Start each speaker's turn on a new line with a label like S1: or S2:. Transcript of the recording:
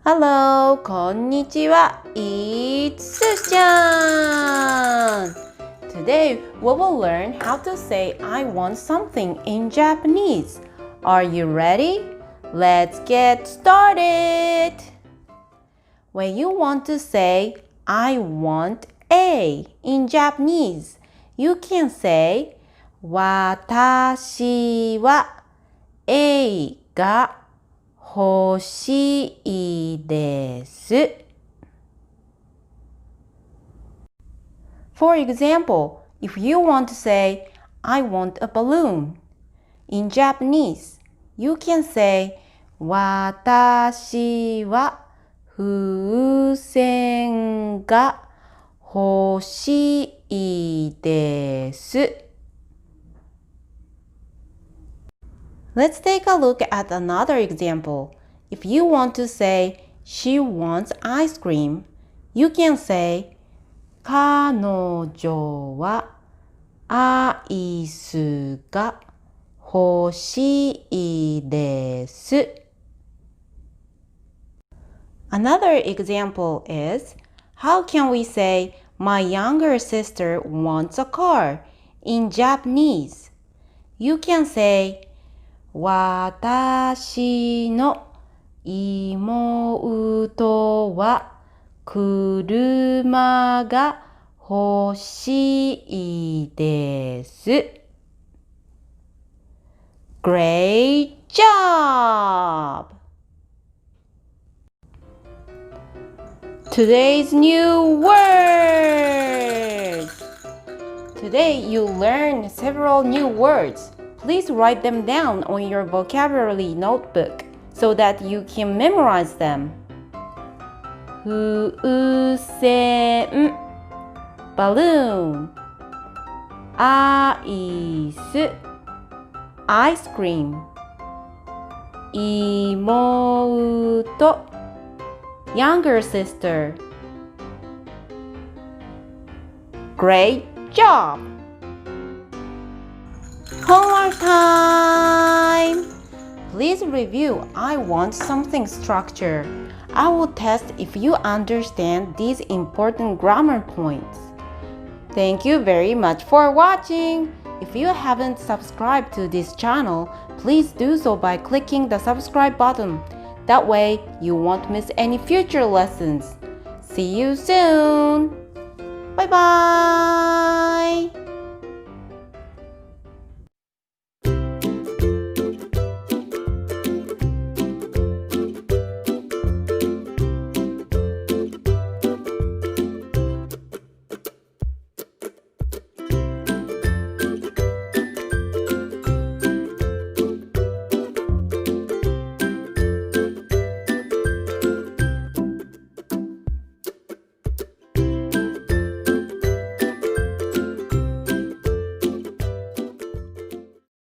S1: Hello, こんにちは。It's Sushi-Chan. Today, we will learn how to say I want something in Japanese. Are you ready? Let's get started. When you want to say I want A in Japanese, you can say 私は A が欲しいです。For example, if you want to say, I want a balloon, in Japanese, you can say, 私は風船が欲しいです。Let's take a look at another example. If you want to say, she wants ice cream, you can say, 彼女はアイスが欲しいです。Another example is, how can we say, my younger sister wants a car in Japanese? You can say, 私の妹は車が欲しいです。Great job! Today's new words! Today you learned several new words. Please write them down on your vocabulary notebook so that you can memorize them. 風船 balloon アイス ice cream 妹 younger sister. Great job! Homework time! Please review I want something structure. I will test if you understand these important grammar points. Thank you very much for watching. If you haven't subscribed to this channel, please do so by clicking the subscribe button. That way, you won't miss any future lessons. See you soon! Bye bye!